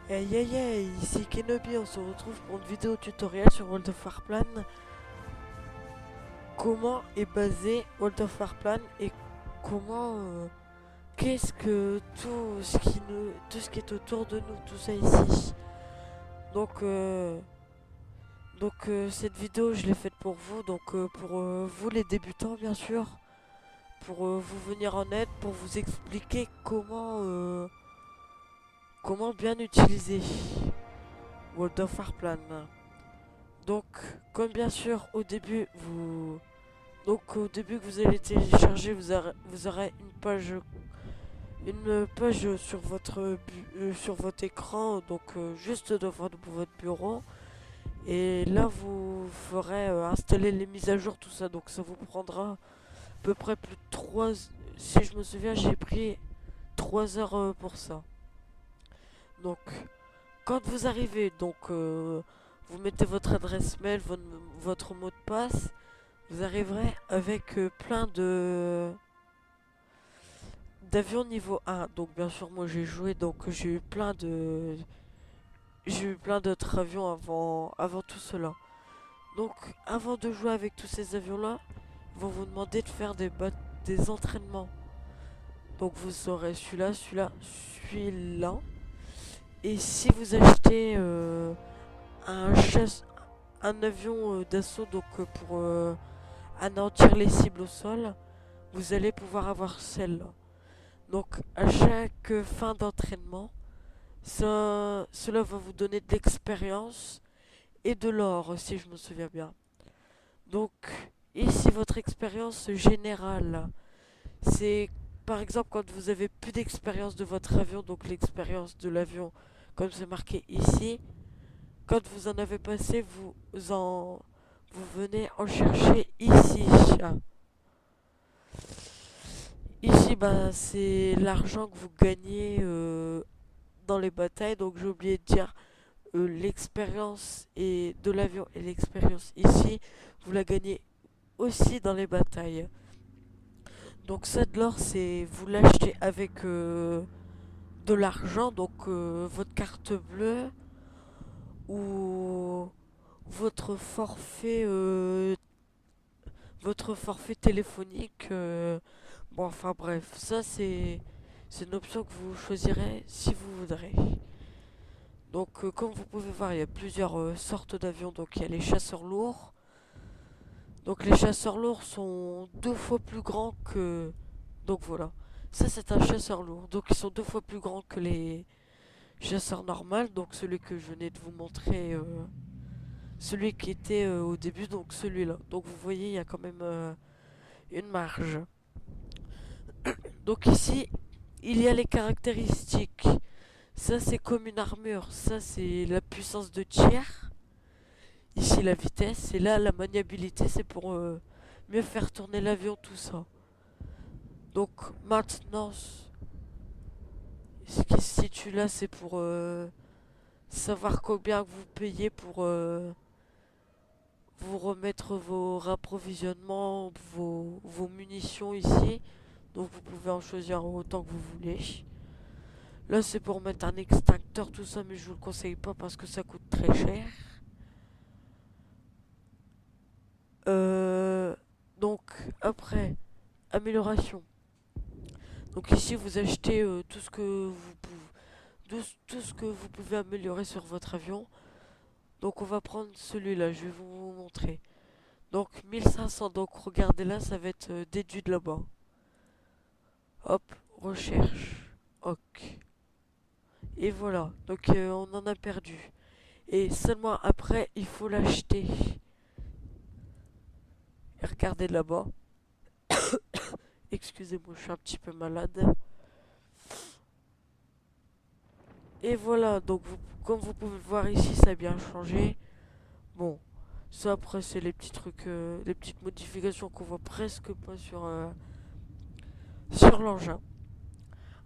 Hey hey hey, ici Kenobi, on se retrouve pour une vidéo tutoriel sur World of Warplan. Comment est basé World of Warplan et comment qu'est-ce que tout ce qui est autour de nous, tout ça ici. Donc cette vidéo je l'ai faite pour vous, pour vous les débutants bien sûr, pour vous venir en aide, pour vous expliquer comment bien utiliser World of Warplan. Donc, comme bien sûr, au début que vous allez télécharger, vous aurez une page sur sur votre écran, juste devant votre bureau. Et là, vous ferez installer les mises à jour, tout ça. Donc, ça vous prendra à peu près plus de 3. Si je me souviens, j'ai pris 3 heures pour ça. Donc, quand vous arrivez, vous mettez votre adresse mail, votre mot de passe. Vous arriverez avec plein de d'avions niveau 1. Donc bien sûr moi j'ai joué, donc j'ai eu plein d'autres avions avant tout cela. Donc avant de jouer avec tous ces avions là, ils vont vous demander de faire des entraînements. Donc vous aurez celui-là. Et si vous achetez un un avion d'assaut pour anéantir les cibles au sol, vous allez pouvoir avoir celle-là. Donc à chaque fin d'entraînement, cela va vous donner de l'expérience et de l'or si je me souviens bien. Donc ici votre expérience générale, c'est par exemple quand vous avez plus d'expérience de votre avion, donc l'expérience de l'avion comme c'est marqué ici, quand vous en avez passé, vous venez en chercher ici. Ici, bah, c'est l'argent que vous gagnez dans les batailles. Donc, j'ai oublié de dire l'expérience et de l'avion et l'expérience ici, vous la gagnez aussi dans les batailles. Donc, ça de l'or, c'est vous l'achetez avec de l'argent, votre carte bleue ou votre forfait, euh, votre forfait téléphonique. Bon, enfin bref, ça c'est une option que vous choisirez si vous voudrez. Donc, comme vous pouvez voir, il y a plusieurs sortes d'avions. Donc, il y a les chasseurs lourds. Donc, les chasseurs lourds sont 2 fois plus grands que. Donc, voilà. Ça, c'est un chasseur lourd. Donc, ils sont 2 fois plus grands que les chasseurs normaux. Donc, celui que je venais de vous montrer, celui qui était au début, donc celui-là. Donc, vous voyez, il y a quand même une marge. Donc, ici, il y a les caractéristiques. Ça, c'est comme une armure. Ça, c'est la puissance de tir. Ici la vitesse et là la maniabilité, c'est pour mieux faire tourner l'avion, tout ça. Donc maintenant, ce qui se situe là, c'est pour savoir combien vous payez pour vous remettre vos rapprovisionnements, vos munitions ici. Donc vous pouvez en choisir autant que vous voulez. Là c'est pour mettre un extincteur, tout ça, mais je vous le conseille pas parce que ça coûte très cher. Euh, donc après, amélioration. Donc ici vous achetez tout ce que vous pouvez améliorer sur votre avion. Donc on va prendre celui-là, je vais vous montrer. Donc 1500, donc regardez là, ça va être déduit de là-bas. Hop, recherche. Ok. Et voilà, donc on en a perdu. Et seulement après, il faut l'acheter. Et regardez là-bas. Excusez-moi, je suis un petit peu malade. Et voilà, comme vous pouvez le voir ici, ça a bien changé. Bon, ça après c'est les petits trucs, les petites modifications qu'on voit presque pas sur l'engin.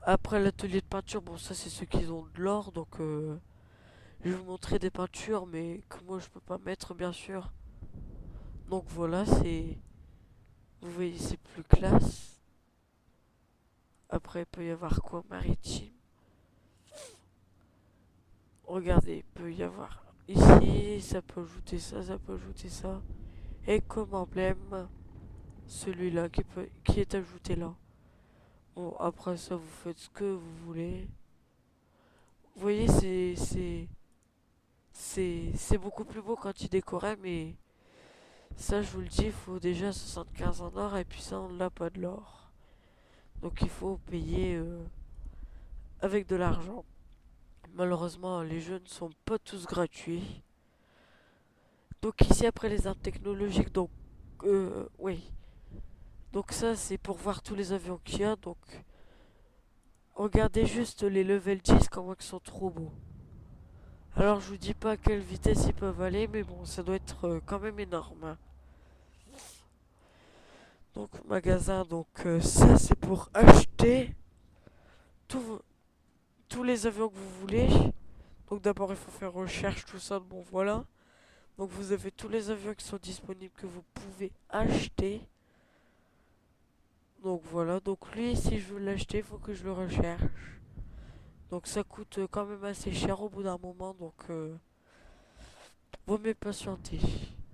Après l'atelier de peinture, bon ça c'est ceux qui ont de l'or, je vais vous montrer des peintures, mais que moi je peux pas mettre bien sûr. Donc voilà, vous voyez c'est plus classe. Après il peut y avoir quoi, maritime. Regardez, il peut y avoir ici, ça peut ajouter ça, ça peut ajouter ça. Et comme emblème, celui-là qui est ajouté là. Bon, après ça, vous faites ce que vous voulez. Vous voyez, c'est beaucoup plus beau quand il décorait, mais ça, je vous le dis, il faut déjà 75 en or, et puis ça, on l'a pas de l'or. Donc il faut payer avec de l'argent. Malheureusement, les jeux ne sont pas tous gratuits. Donc ici, après les armes technologiques, donc, oui. Donc ça, c'est pour voir tous les avions qu'il y a, donc regardez juste les level 10, comment ils sont trop beaux. Alors je vous dis pas à quelle vitesse ils peuvent aller, mais bon, ça doit être quand même énorme, hein. Donc magasin, donc ça c'est pour acheter tous tous les avions que vous voulez. Donc d'abord il faut faire recherche, tout ça, bon voilà. Donc vous avez tous les avions qui sont disponibles que vous pouvez acheter. Donc voilà, donc lui si je veux l'acheter, il faut que je le recherche. Donc ça coûte quand même assez cher au bout d'un moment, donc vaut mieux patienter.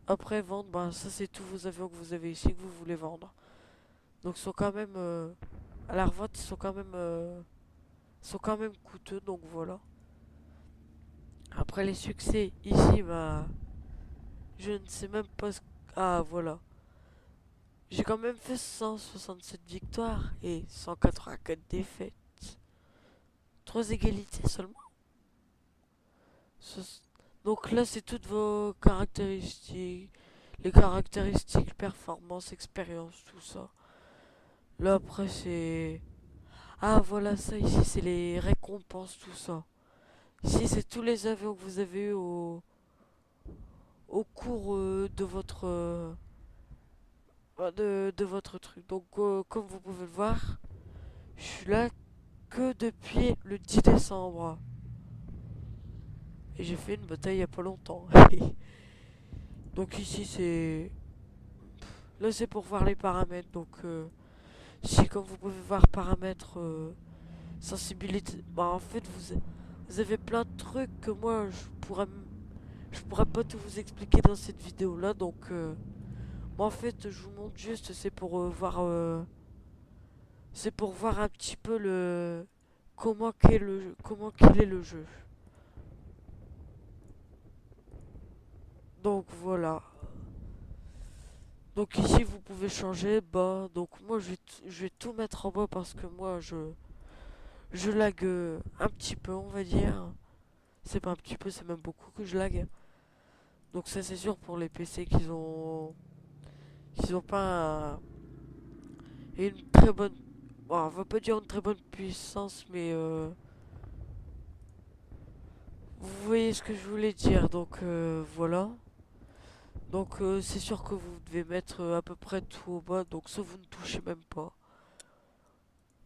Après vendre, bah ça c'est tous vos avions que vous avez ici que vous voulez vendre. Donc ils sont quand même à la revente, ils sont quand même coûteux, donc voilà. Après les succès ici, bah je ne sais même pas ce... Ah voilà. J'ai quand même fait 167 victoires et 184 défaites. 3 égalités seulement. Ce- Donc là c'est toutes vos caractéristiques. Les caractéristiques, performance, expérience, tout ça. Là après c'est... Ah voilà ça ici c'est les récompenses, tout ça. Ici c'est tous les avions que vous avez eu au cours de votre truc. Donc comme vous pouvez le voir, je suis là que depuis le 10 décembre. Et j'ai fait une bataille il y a pas longtemps. Donc ici c'est... Là c'est pour voir les paramètres. Donc ici comme vous pouvez voir paramètres, sensibilité... Bah en fait vous avez plein de trucs que moi je pourrais pas tout vous expliquer dans cette vidéo là. Donc moi en fait je vous montre juste c'est pour voir... c'est pour voir un petit peu le... comment qu'il est le jeu. Donc voilà. Donc ici vous pouvez changer bas. Donc moi je vais tout mettre en bas parce que moi je lag un petit peu on va dire. C'est pas un petit peu, c'est même beaucoup que je lag. Donc ça c'est sûr pour les PC qui ont pas une très bonne... Bon, on va pas dire une très bonne puissance mais vous voyez ce que je voulais dire. Donc voilà. Donc c'est sûr que vous devez mettre à peu près tout au bas. Donc ça vous ne touchez même pas.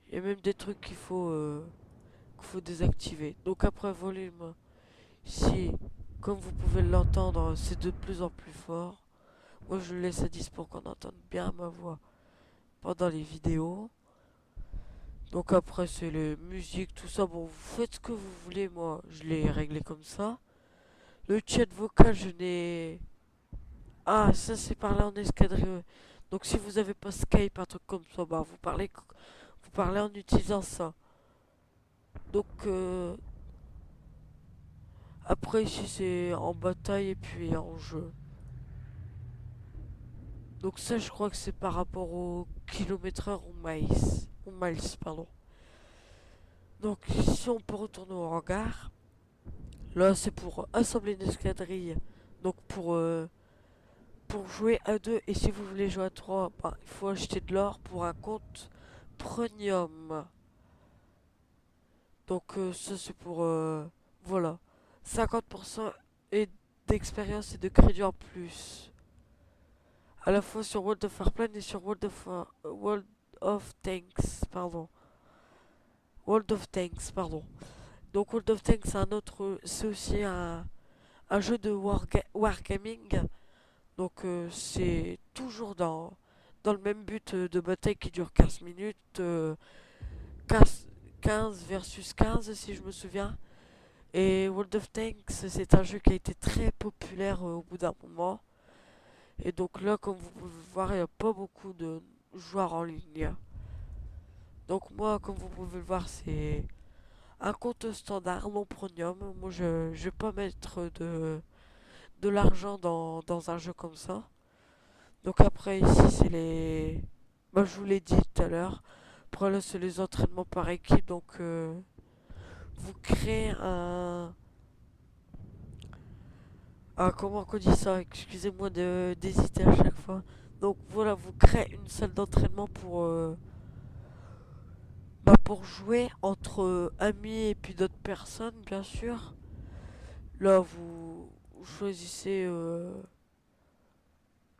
Il y a même des trucs qu'il faut désactiver. Donc après volume, si comme vous pouvez l'entendre, c'est de plus en plus fort. Moi je le laisse à 10 pour qu'on entende bien ma voix pendant les vidéos. Donc après c'est les musiques, tout ça. Bon, vous faites ce que vous voulez, moi je l'ai réglé comme ça. Le chat vocal, je n'ai... Ah, ça c'est parler en escadrille. Donc si vous avez pas Skype, un truc comme ça, bah vous parlez en utilisant ça. Donc après ici c'est en bataille et puis en jeu. Donc ça je crois que c'est par rapport au kilomètre heure ou miles pardon. Donc ici on peut retourner au hangar. Là c'est pour assembler une escadrille. Donc pour jouer à 2 et si vous voulez jouer à 3, bah, il faut acheter de l'or pour un compte premium. Donc ça c'est pour voilà 50% et d'expérience et de crédit en plus. À la fois sur World of Warplane et sur World of Tanks, pardon. World of Tanks, pardon. Donc World of Tanks, c'est aussi un jeu de wargaming. Donc c'est toujours dans le même but de bataille qui dure 15 minutes. 15 versus 15 si je me souviens. Et World of Tanks, c'est un jeu qui a été très populaire au bout d'un moment. Et donc là, comme vous pouvez voir, il n'y a pas beaucoup de joueurs en ligne. Donc moi, comme vous pouvez le voir, c'est un compte standard, non premium. Moi, je vais pas mettre de l'argent dans un jeu comme ça. Donc après, ici, c'est les... Moi, je vous l'ai dit tout à l'heure. Après, là, c'est les entraînements par équipe. Donc, vous créez comment on dit ça? Excusez-moi d'hésiter à chaque fois. Donc, voilà, vous créez une salle d'entraînement pour jouer entre amis et puis d'autres personnes, bien sûr. Là, vous choisissez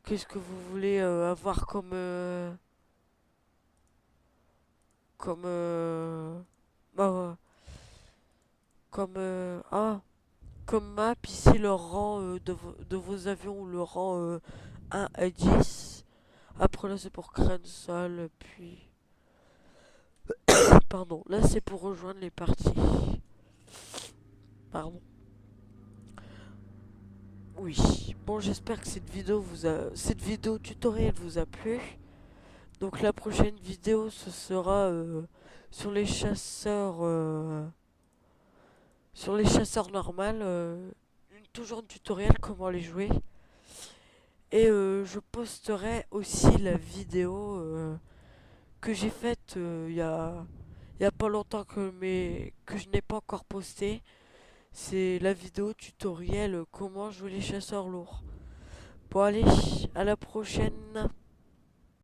qu'est-ce que vous voulez avoir comme bah, comme map. Ici le rang de vos avions, le rang 1 à 10. Après là c'est pour créer une salle, puis pardon, là c'est pour rejoindre les parties. Pardon. Oui. Bon, j'espère que cette vidéo tutoriel vous a plu. Donc la prochaine vidéo ce sera sur les chasseurs normales, toujours un tutoriel comment les jouer. Et je posterai aussi la vidéo que j'ai faite il y a pas longtemps que je n'ai pas encore posté. C'est la vidéo tutoriel comment jouer les chasseurs lourds. Bon allez, à la prochaine.